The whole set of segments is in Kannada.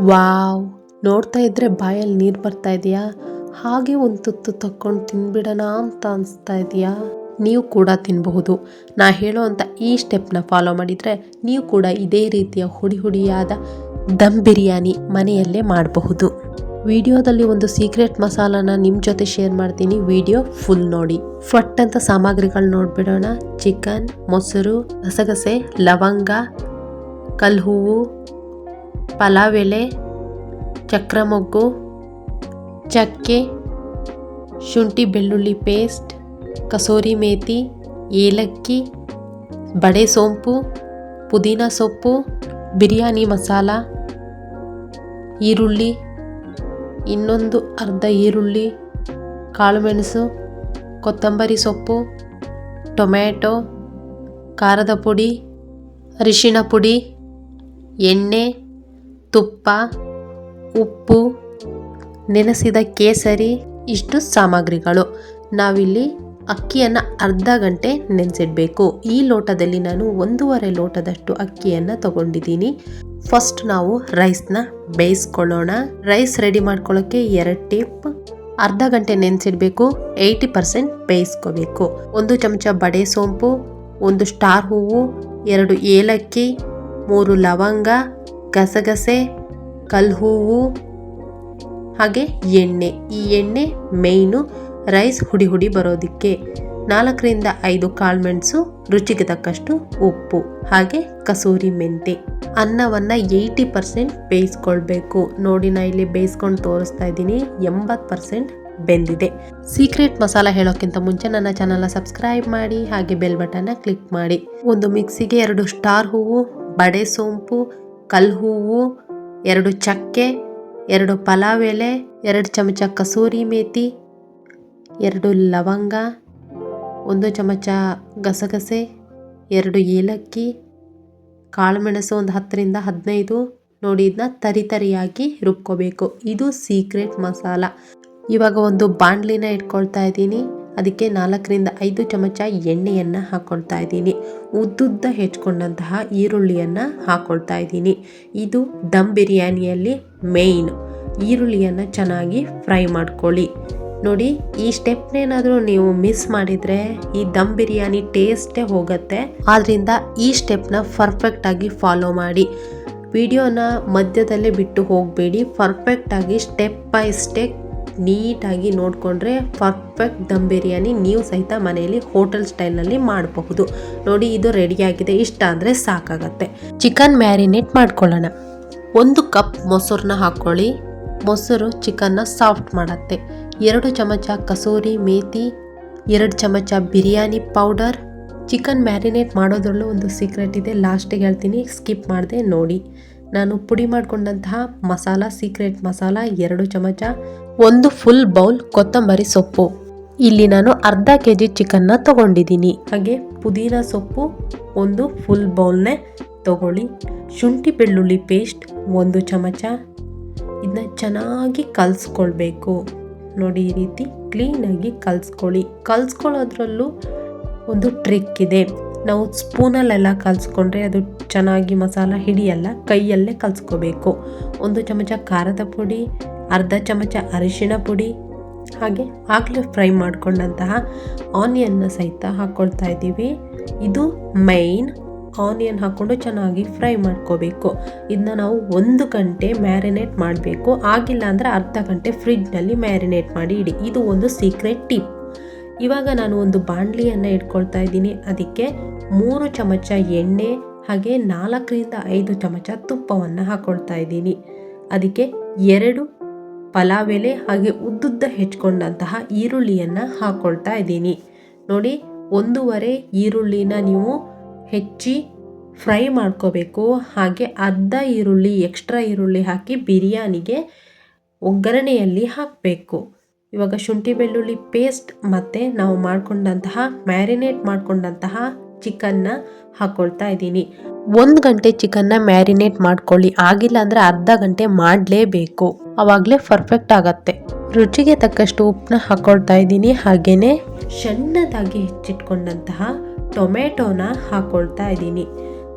ವಾವ್, ನೋಡ್ತಾ ಇದ್ರೆ ಬಾಯಲ್ಲಿ ನೀರು ಬರ್ತಾ ಇದೆಯಾ? ಹಾಗೆ ಒಂದು ತುತ್ತು ತಕ್ಕೊಂಡು ತಿನ್ಬಿಡೋಣ ಅಂತ ಅನಿಸ್ತಾ ಇದೆಯಾ? ನೀವು ಕೂಡ ತಿನ್ನಬಹುದು. ನಾ ಹೇಳೋವಂಥ ಈ ಸ್ಟೆಪ್ನ ಫಾಲೋ ಮಾಡಿದರೆ ನೀವು ಕೂಡ ಇದೇ ರೀತಿಯ ಹುಡಿಯಾದ ದಮ್ ಬಿರಿಯಾನಿ ಮನೆಯಲ್ಲೇ ಮಾಡಬಹುದು. ವಿಡಿಯೋದಲ್ಲಿ ಒಂದು ಸೀಕ್ರೆಟ್ ಮಸಾಲಾನ ನಿಮ್ಮ ಜೊತೆ ಶೇರ್ ಮಾಡ್ತೀನಿ, ವಿಡಿಯೋ ಫುಲ್ ನೋಡಿ. ಫಟ್ ಅಂತ ಸಾಮಗ್ರಿಗಳು ನೋಡ್ಬಿಡೋಣ. ಚಿಕನ್, ಮೊಸರು, ಗಸಗಸೆ, ಲವಂಗ, ಕಲ್ಹೂವು, ಪಲಾವ್ ಎಲೆ, ಚಕ್ರಮೊಗ್ಗು, ಚಕ್ಕೆ, ಶುಂಠಿ ಬೆಳ್ಳುಳ್ಳಿ ಪೇಸ್ಟ್, ಕಸೂರಿ ಮೇಥಿ, ಏಲಕ್ಕಿ, ಬಡೆ ಸೋಂಪು, ಪುದೀನ ಸೊಪ್ಪು, ಬಿರಿಯಾನಿ ಮಸಾಲ, ಈರುಳ್ಳಿ, ಇನ್ನೊಂದು ಅರ್ಧ ಈರುಳ್ಳಿ, ಕಾಳುಮೆಣಸು, ಕೊತ್ತಂಬರಿ ಸೊಪ್ಪು, ಟೊಮ್ಯಾಟೊ, ಖಾರದ ಪುಡಿ, ಅರಿಶಿಣ ಪುಡಿ, ಎಣ್ಣೆ, ತುಪ್ಪ, ಉಪ್ಪು, ನೆನೆಸಿದ ಕೇಸರಿ. ಇಷ್ಟು ಸಾಮಗ್ರಿಗಳು. ನಾವಿಲ್ಲಿ ಅಕ್ಕಿಯನ್ನು ಅರ್ಧ ಗಂಟೆ ನೆನೆಸಿಡಬೇಕು. ಈ ಲೋಟದಲ್ಲಿ ನಾನು 1.5 ಲೋಟದಷ್ಟು ಅಕ್ಕಿಯನ್ನು ತಗೊಂಡಿದ್ದೀನಿ. ಫಸ್ಟ್ ನಾವು ರೈಸ್ನ ಬೇಯಿಸ್ಕೊಳ್ಳೋಣ. ರೈಸ್ ರೆಡಿ ಮಾಡ್ಕೊಳ್ಳೋಕ್ಕೆ 2 ಟಿಪ್. ಅರ್ಧ ಗಂಟೆ ನೆನೆಸಿಡಬೇಕು, 80% ಬೇಯಿಸ್ಕೋಬೇಕು. 1 ಚಮಚ ಬಡೆ ಸೋಂಪು, 1 ಸ್ಟಾರ್ ಹೂವು, 2 ಏಲಕ್ಕಿ, 3 ಲವಂಗ, ಗಸಗಸೆ, ಕಲ್ಹೂವು, ಹಾಗೆ ಎಣ್ಣೆ. ಈ ಎಣ್ಣೆ ಮೇಯ್ನು ರೈಸ್ ಹುಡಿ ಬರೋದಕ್ಕೆ. 4ರಿಂದ 5 ಕಾಳುಮೆಣಸು, ರುಚಿಗೆ ತಕ್ಕಷ್ಟು ಉಪ್ಪು, ಹಾಗೆ ಕಸೂರಿ ಮೆಂತೆ. ಅನ್ನವನ್ನು 80% ಬೇಯಿಸ್ಕೊಳ್ಬೇಕು. ನೋಡಿ, ನಾ ಇಲ್ಲಿ ಬೇಯಿಸ್ಕೊಂಡು ತೋರಿಸ್ತಾ ಇದ್ದೀನಿ. 80% ಬೆಂದಿದೆ. ಸೀಕ್ರೆಟ್ ಮಸಾಲ ಹೇಳೋಕ್ಕಿಂತ ಮುಂಚೆ ನನ್ನ ಚಾನಲ್ನ ಸಬ್ಸ್ಕ್ರೈಬ್ ಮಾಡಿ, ಹಾಗೆ ಬೆಲ್ ಬಟನ್ನ ಕ್ಲಿಕ್ ಮಾಡಿ. ಒಂದು ಮಿಕ್ಸಿಗೆ 2 ಸ್ಟಾರ್ ಹೂವು, ಬಡೆ ಸೋಂಪು, ಕಲ್ಹೂವು, 2 ಚಕ್ಕೆ, 2 ಪಲಾವ್ ಎಲೆ, 2 ಚಮಚ ಕಸೂರಿ ಮೇಥಿ, 2 ಲವಂಗ, 1 ಚಮಚ ಗಸಗಸೆ, 2 ಏಲಕ್ಕಿ, ಕಾಳುಮೆಣಸು ಒಂದು 10ರಿಂದ 15. ನೋಡಿ, ಇದನ್ನ ತರಿಯಾಗಿ ರುಬ್ಕೋಬೇಕು. ಇದು ಸೀಕ್ರೆಟ್ ಮಸಾಲ. ಇವಾಗ ಒಂದು ಬಾಣಲಿನ ಇಟ್ಕೊಳ್ತಾ ಇದ್ದೀನಿ. ಅದಕ್ಕೆ 4ರಿಂದ 5 ಚಮಚ ಎಣ್ಣೆಯನ್ನು ಹಾಕ್ಕೊಳ್ತಾ ಇದ್ದೀನಿ. ಉದ್ದುದ್ದ ಹೆಚ್ಕೊಂಡಂತಹ ಈರುಳ್ಳಿಯನ್ನು ಹಾಕ್ಕೊಳ್ತಾ ಇದ್ದೀನಿ. ಇದು ದಮ್ ಬಿರಿಯಾನಿಯಲ್ಲಿ ಮೇಯ್ನ್. ಈರುಳ್ಳಿಯನ್ನು ಚೆನ್ನಾಗಿ ಫ್ರೈ ಮಾಡ್ಕೊಳ್ಳಿ. ನೋಡಿ, ಈ ಸ್ಟೆಪ್ನೇನಾದರೂ ನೀವು ಮಿಸ್ ಮಾಡಿದರೆ ಈ ದಮ್ ಬಿರಿಯಾನಿ ಟೇಸ್ಟೇ ಹೋಗುತ್ತೆ. ಆದ್ದರಿಂದ ಈ ಸ್ಟೆಪ್ನ ಪರ್ಫೆಕ್ಟಾಗಿ ಫಾಲೋ ಮಾಡಿ. ವಿಡಿಯೋನ ಮಧ್ಯದಲ್ಲೇ ಬಿಟ್ಟು ಹೋಗಬೇಡಿ. ಪರ್ಫೆಕ್ಟಾಗಿ ಸ್ಟೆಪ್ ಬೈ ಸ್ಟೆಪ್ ನೀಟಾಗಿ ನೋಡಿಕೊಂಡ್ರೆ ಪರ್ಫೆಕ್ಟ್ ದಮ್ ಬಿರಿಯಾನಿ ನೀವು ಸಹಿತ ಮನೆಯಲ್ಲಿ ಹೋಟೆಲ್ ಸ್ಟೈಲ್ನಲ್ಲಿ ಮಾಡಬಹುದು. ನೋಡಿ, ಇದು ರೆಡಿಯಾಗಿದೆ. ಇಷ್ಟ ಅಂದರೆ ಸಾಕಾಗತ್ತೆ. ಚಿಕನ್ ಮ್ಯಾರಿನೇಟ್ ಮಾಡ್ಕೊಳ್ಳೋಣ. 1 ಕಪ್ ಮೊಸರನ್ನ ಹಾಕ್ಕೊಳ್ಳಿ. ಮೊಸರು ಚಿಕನ್ನ ಸಾಫ್ಟ್ ಮಾಡುತ್ತೆ. 2 ಚಮಚ ಕಸೂರಿ ಮೇಥಿ, 2 ಚಮಚ ಬಿರಿಯಾನಿ ಪೌಡರ್. ಚಿಕನ್ ಮ್ಯಾರಿನೇಟ್ ಮಾಡೋದ್ರಲ್ಲೂ ಒಂದು ಸೀಕ್ರೆಟ್ ಇದೆ, ಲಾಸ್ಟಿಗೆ ಹೇಳ್ತೀನಿ, ಸ್ಕಿಪ್ ಮಾಡದೆ ನೋಡಿ. ನಾನು ಪುಡಿ ಮಾಡಿಕೊಂಡಂತಹ ಮಸಾಲ, ಸೀಕ್ರೆಟ್ ಮಸಾಲ 2 ಚಮಚ, 1 ಫುಲ್ ಬೌಲ್ ಕೊತ್ತಂಬರಿ ಸೊಪ್ಪು. ಇಲ್ಲಿ ನಾನು ಅರ್ಧ kg ಚಿಕನ್ನ ತಗೊಂಡಿದ್ದೀನಿ. ಹಾಗೆ ಪುದೀನ ಸೊಪ್ಪು 1 ಫುಲ್ ಬೌಲ್ನೇ ತಗೊಳ್ಳಿ. ಶುಂಠಿ ಬೆಳ್ಳುಳ್ಳಿ ಪೇಸ್ಟ್ 1 ಚಮಚ. ಇದನ್ನ ಚೆನ್ನಾಗಿ ಕಲಿಸ್ಕೊಳ್ಬೇಕು. ನೋಡಿ, ಈ ರೀತಿ ಕ್ಲೀನಾಗಿ ಕಲಿಸ್ಕೊಳ್ಳಿ. ಕಲಿಸ್ಕೊಳ್ಳೋದ್ರಲ್ಲೂ ಒಂದು ಟ್ರಿಕ್ ಇದೆ. ನಾವು ಸ್ಪೂನಲ್ಲೆಲ್ಲ ಕಲಿಸ್ಕೊಂಡ್ರೆ ಅದು ಚೆನ್ನಾಗಿ ಮಸಾಲ ಹಿಡಿಯಲ್ಲ, ಕೈಯಲ್ಲೇ ಕಲಿಸ್ಕೋಬೇಕು. 1 ಚಮಚ ಖಾರದ ಪುಡಿ, ಅರ್ಧ ಚಮಚ ಅರಿಶಿಣ ಪುಡಿ, ಹಾಗೆ ಆಗಲೇ ಫ್ರೈ ಮಾಡ್ಕೊಂಡಂತಹ ಆನಿಯನ್ನ ಸಹಿತ ಹಾಕ್ಕೊಳ್ತಾ ಇದ್ದೀವಿ. ಇದು ಮೈನ್. ಆನಿಯನ್ ಹಾಕ್ಕೊಂಡು ಚೆನ್ನಾಗಿ ಫ್ರೈ ಮಾಡ್ಕೋಬೇಕು. ಇದನ್ನ ನಾವು 1 ಗಂಟೆ ಮ್ಯಾರಿನೇಟ್ ಮಾಡಬೇಕು. ಆಗಿಲ್ಲ ಅಂದರೆ ಅರ್ಧ ಗಂಟೆ ಫ್ರಿಡ್ಜ್ನಲ್ಲಿ ಮ್ಯಾರಿನೇಟ್ ಮಾಡಿ ಇಡಿ. ಇದು ಒಂದು ಸೀಕ್ರೆಟ್ ಟಿಪ್. ಇವಾಗ ನಾನು ಒಂದು ಬಾಣಲಿಯನ್ನು ಇಟ್ಕೊಳ್ತಾ ಇದ್ದೀನಿ. ಅದಕ್ಕೆ 3 ಚಮಚ ಎಣ್ಣೆ, ಹಾಗೆ 4ರಿಂದ 5 ಚಮಚ ತುಪ್ಪವನ್ನು ಹಾಕ್ಕೊಳ್ತಾ ಇದ್ದೀನಿ. ಅದಕ್ಕೆ 2 ಪಲಾವ್ ಎಲೆ, ಹಾಗೆ ಉದ್ದುದ್ದ ಹೆಚ್ಕೊಂಡಂತಹ ಈರುಳ್ಳಿಯನ್ನು ಹಾಕ್ಕೊಳ್ತಾ ಇದ್ದೀನಿ. ನೋಡಿ, 1.5 ಈರುಳ್ಳಿನ ನೀವು ಹೆಚ್ಚಿ ಫ್ರೈ ಮಾಡ್ಕೋಬೇಕು. ಹಾಗೆ ಅರ್ಧ ಈರುಳ್ಳಿ, ಎಕ್ಸ್ಟ್ರಾ ಈರುಳ್ಳಿ ಹಾಕಿ ಬಿರಿಯಾನಿಗೆ ಒಗ್ಗರಣೆಯಲ್ಲಿ ಹಾಕಬೇಕು. ಇವಾಗ ಶುಂಠಿ ಬೆಳ್ಳುಳ್ಳಿ ಪೇಸ್ಟ್ ಮತ್ತು ನಾವು ಮ್ಯಾರಿನೇಟ್ ಮಾಡ್ಕೊಂಡಂತಹ ಚಿಕನ್ನ ಹಾಕ್ಕೊಳ್ತಾ ಇದ್ದೀನಿ. 1 ಗಂಟೆ ಚಿಕನ್ನ ಮ್ಯಾರಿನೇಟ್ ಮಾಡ್ಕೊಳ್ಳಿ. ಆಗಿಲ್ಲ ಅಂದರೆ ಅರ್ಧ ಗಂಟೆ ಮಾಡಲೇಬೇಕು, ಆವಾಗಲೇ ಪರ್ಫೆಕ್ಟ್ ಆಗತ್ತೆ. ರುಚಿಗೆ ತಕ್ಕಷ್ಟು ಉಪ್ಪನ್ನ ಹಾಕ್ಕೊಳ್ತಾ ಇದ್ದೀನಿ. ಹಾಗೆಯೇ ಸಣ್ಣದಾಗಿ ಹೆಚ್ಚಿಟ್ಕೊಂಡಂತಹ ಟೊಮೆಟೊನ ಹಾಕ್ಕೊಳ್ತಾ ಇದ್ದೀನಿ.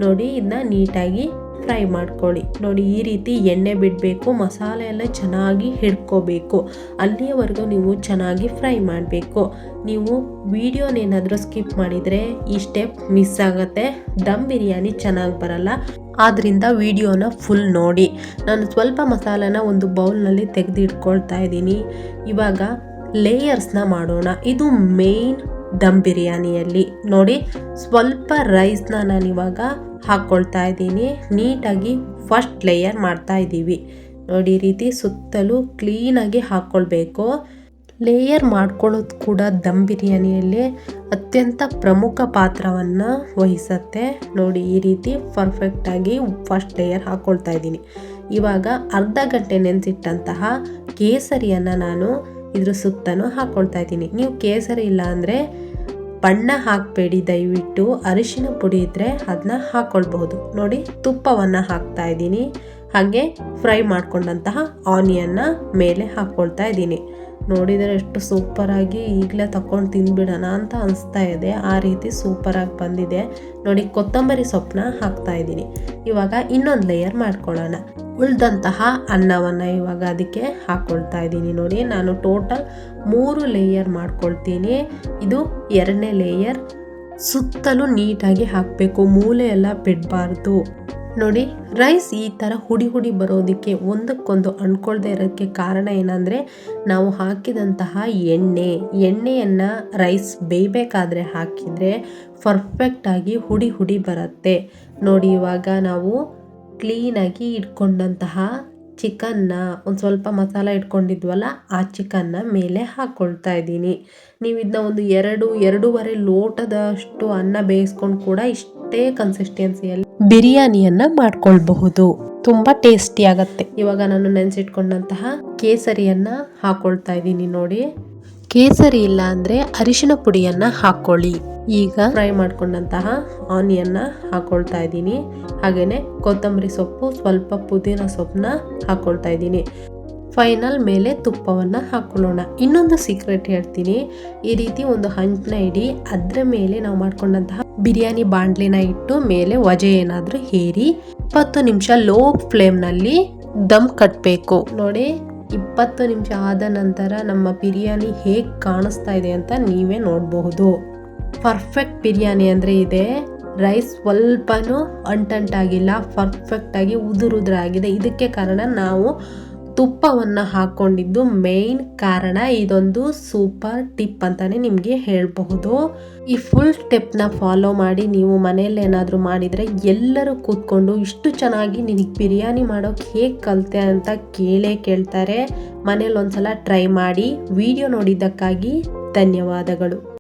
ನೋಡಿ, ಇದನ್ನ ನೀಟಾಗಿ ಫ್ರೈ ಮಾಡ್ಕೊಳ್ಳಿ. ನೋಡಿ ಈ ರೀತಿ ಎಣ್ಣೆ ಬಿಡಬೇಕು, ಮಸಾಲೆ ಎಲ್ಲ ಚೆನ್ನಾಗಿ ಹಿಡ್ಕೋಬೇಕು. ಅಲ್ಲಿಯವರೆಗೂ ನೀವು ಚೆನ್ನಾಗಿ ಫ್ರೈ ಮಾಡಬೇಕು. ನೀವು ವಿಡಿಯೋನೇನಾದರೂ ಸ್ಕಿಪ್ ಮಾಡಿದರೆ ಈ ಸ್ಟೆಪ್ ಮಿಸ್ ಆಗುತ್ತೆ, ದಮ್ ಬಿರಿಯಾನಿ ಚೆನ್ನಾಗಿ ಬರಲ್ಲ. ಆದ್ದರಿಂದ ವಿಡಿಯೋನ ಫುಲ್ ನೋಡಿ. ನಾನು ಸ್ವಲ್ಪ ಮಸಾಲೆನ ಒಂದು ಬೌಲ್ನಲ್ಲಿ ತೆಗೆದಿಟ್ಕೊಳ್ತಾ ಇದ್ದೀನಿ. ಇವಾಗ ಲೇಯರ್ಸ್ನ ಮಾಡೋಣ. ಇದು ಮೇನ್ ದಮ್ ಬಿರಿಯಾನಿಯಲ್ಲಿ. ನೋಡಿ ಸ್ವಲ್ಪ ರೈಸ್ನ ನಾನಿವಾಗ ಹಾಕ್ಕೊಳ್ತಾ ಇದ್ದೀನಿ. ನೀಟಾಗಿ ಫಸ್ಟ್ ಲೇಯರ್ ಮಾಡ್ತಾ ಇದ್ದೀವಿ. ನೋಡಿ ಈ ರೀತಿ ಸುತ್ತಲೂ ಕ್ಲೀನಾಗಿ ಹಾಕ್ಕೊಳ್ಬೇಕು. ಲೇಯರ್ ಮಾಡ್ಕೊಳ್ಳೋದು ಕೂಡ ದಮ್ ಬಿರಿಯಾನಿಯಲ್ಲಿ ಅತ್ಯಂತ ಪ್ರಮುಖ ಪಾತ್ರವನ್ನು ವಹಿಸುತ್ತೆ. ನೋಡಿ ಈ ರೀತಿ ಪರ್ಫೆಕ್ಟಾಗಿ ಫಸ್ಟ್ ಲೇಯರ್ ಹಾಕ್ಕೊಳ್ತಾ ಇದ್ದೀನಿ. ಇವಾಗ ಅರ್ಧ ಗಂಟೆ ನೆನೆಸಿಟ್ಟಂತಹ ಕೇಸರಿಯನ್ನು ನಾನು ಇದ್ರ ಸುತ್ತಲೂ ಹಾಕ್ಕೊಳ್ತಾ ಇದ್ದೀನಿ. ನೀವು ಕೇಸರಿ ಇಲ್ಲ ಅಂದರೆ ಬಣ್ಣ ಹಾಕಬೇಡಿ ದಯವಿಟ್ಟು. ಅರಿಶಿನ ಪುಡಿ ಇದ್ದರೆ ಅದನ್ನ ಹಾಕ್ಕೊಳ್ಬಹುದು. ನೋಡಿ ತುಪ್ಪವನ್ನು ಹಾಕ್ತಾ ಇದ್ದೀನಿ. ಹಾಗೆ ಫ್ರೈ ಮಾಡ್ಕೊಂಡಂತಹ ಆನಿಯನ್ನ ಮೇಲೆ ಹಾಕ್ಕೊಳ್ತಾ ಇದ್ದೀನಿ. ನೋಡಿದರೆ ಎಷ್ಟು ಸೂಪರಾಗಿ ಈಗಲೇ ತಗೊಂಡು ತಿಂದ್ಬಿಡೋಣ ಅಂತ ಅನಿಸ್ತಾ ಇದೆ. ಆ ರೀತಿ ಸೂಪರಾಗಿ ಬಂದಿದೆ. ನೋಡಿ ಕೊತ್ತಂಬರಿ ಸೊಪ್ಪನ್ನ ಹಾಕ್ತಾ ಇದ್ದೀನಿ. ಇವಾಗ ಇನ್ನೊಂದು ಲೇಯರ್ ಮಾಡ್ಕೊಳ್ಳೋಣ. ಉಳಿದಂತಹ ಅನ್ನವನ್ನು ಇವಾಗ ಅದಕ್ಕೆ ಹಾಕ್ಕೊಳ್ತಾ ಇದ್ದೀನಿ. ನೋಡಿ ನಾನು ಟೋಟಲ್ 3 ಲೇಯರ್ ಮಾಡ್ಕೊಳ್ತೀನಿ. ಇದು 2ನೇ ಲೇಯರ್. ಸುತ್ತಲೂ ನೀಟಾಗಿ ಹಾಕಬೇಕು, ಮೂಲೆ ಎಲ್ಲ ಬಿಡಬಾರ್ದು. ನೋಡಿ ರೈಸ್ ಈ ಥರ ಹುಡಿ ಹುಡಿ ಬರೋದಕ್ಕೆ ಒಂದಕ್ಕೊಂದು ಅಂಟ್ಕೊಳ್ದೇ ಇರೋಕ್ಕೆ ಕಾರಣ ಏನಂದರೆ ನಾವು ಹಾಕಿದಂತಹ ಎಣ್ಣೆಯನ್ನು ರೈಸ್ ಬೇಯಬೇಕಾದ್ರೆ ಹಾಕಿದರೆ ಪರ್ಫೆಕ್ಟಾಗಿ ಹುಡಿ ಹುಡಿ ಬರುತ್ತೆ. ನೋಡಿ ಇವಾಗ ನಾವು ಕ್ಲೀನಾಗಿ ಇಟ್ಕೊಂಡಂತಹ ಚಿಕನ್ನ ಒಂದು ಸ್ವಲ್ಪ ಮಸಾಲ ಇಟ್ಕೊಂಡಿದ್ವಲ್ಲ ಆ ಚಿಕನ್ನ ಮೇಲೆ ಹಾಕ್ಕೊಳ್ತಾ ಇದ್ದೀನಿ. ನೀವು ಇದನ್ನ ಒಂದು 2-2.5 ಲೋಟದಷ್ಟು ಅನ್ನ ಬೇಯಿಸ್ಕೊಂಡು ಕೂಡ ಇಷ್ಟೇ ಕನ್ಸಿಸ್ಟೆನ್ಸಿಯಲ್ಲಿ ಬಿರಿಯಾನಿಯನ್ನು ಮಾಡ್ಕೊಳ್ಬಹುದು. ತುಂಬ ಟೇಸ್ಟಿ ಆಗುತ್ತೆ. ಇವಾಗ ನಾನು ನೆನೆಸಿಟ್ಕೊಂಡಂತಹ ಕೇಸರಿಯನ್ನು ಹಾಕ್ಕೊಳ್ತಾ ಇದ್ದೀನಿ. ನೋಡಿ ಕೇಸರಿ ಇಲ್ಲ ಅಂದರೆ ಅರಿಶಿನ ಪುಡಿಯನ್ನು ಹಾಕ್ಕೊಳ್ಳಿ. ಈಗ ಫ್ರೈ ಮಾಡ್ಕೊಂಡಂತಹ ಆನಿಯನ್ನ ಹಾಕ್ಕೊಳ್ತಾ ಇದ್ದೀನಿ. ಹಾಗೆಯೇ ಕೊತ್ತಂಬರಿ ಸೊಪ್ಪು, ಸ್ವಲ್ಪ ಪುದೀನ ಸೊಪ್ಪನ್ನ ಹಾಕ್ಕೊಳ್ತಾ ಇದ್ದೀನಿ. ಫೈನಲ್ ಮೇಲೆ ತುಪ್ಪವನ್ನು ಹಾಕ್ಕೊಳ್ಳೋಣ. ಇನ್ನೊಂದು ಸೀಕ್ರೆಟ್ ಹೇಳ್ತೀನಿ. ಈ ರೀತಿ ಒಂದು ಹಂಚನ್ನ ಇಡಿ, ಅದರ ಮೇಲೆ ನಾವು ಮಾಡ್ಕೊಂಡಂತಹ ಬಿರಿಯಾನಿ ಬಾಂಡ್ಲಿನ ಇಟ್ಟು ಮೇಲೆ ವಜೆ ಏನಾದರೂ ಹೇರಿ 20 ನಿಮಿಷ ಲೋ ಫ್ಲೇಮ್ನಲ್ಲಿ ದಮ್ ಕಟ್ಟಬೇಕು. ನೋಡಿ 20 ನಿಮಿಷ ಆದ ನಂತರ ನಮ್ಮ ಬಿರಿಯಾನಿ ಹೇಗೆ ಕಾಣಿಸ್ತಾ ಇದೆ ಅಂತ ನೀವೇ ನೋಡಬಹುದು. ಪರ್ಫೆಕ್ಟ್ ಬಿರಿಯಾನಿ ಅಂದರೆ ಇದೆ. ರೈಸ್ ಸ್ವಲ್ಪನೂ ಅಂಟಂಟಾಗಿಲ್ಲ, ಪರ್ಫೆಕ್ಟಾಗಿ ಉದುರಾಗಿದೆ. ಇದಕ್ಕೆ ಕಾರಣ ನಾವು ತುಪ್ಪವನ್ನು ಹಾಕ್ಕೊಂಡಿದ್ದು ಮೇನ್ ಕಾರಣ. ಇದೊಂದು ಸೂಪರ್ ಟಿಪ್ ಅಂತಲೇ ನಿಮಗೆ ಹೇಳಬಹುದು. ಈ ಫುಲ್ ಸ್ಟೆಪ್ನ ಫಾಲೋ ಮಾಡಿ ನೀವು ಮನೆಯಲ್ಲಿ ಏನಾದರೂ ಮಾಡಿದರೆ ಎಲ್ಲರೂ ಕೂತ್ಕೊಂಡು ಇಷ್ಟು ಚೆನ್ನಾಗಿ ನಿನಗೆ ಬಿರಿಯಾನಿ ಮಾಡೋಕ್ಕೆ ಹೇಗೆ ಕಲಿತೆ ಅಂತ ಕೇಳ್ತಾರೆ. ಮನೇಲಿ ಒಂದ್ಸಲ ಟ್ರೈ ಮಾಡಿ. ವಿಡಿಯೋ ನೋಡಿದ್ದಕ್ಕಾಗಿ ಧನ್ಯವಾದಗಳು.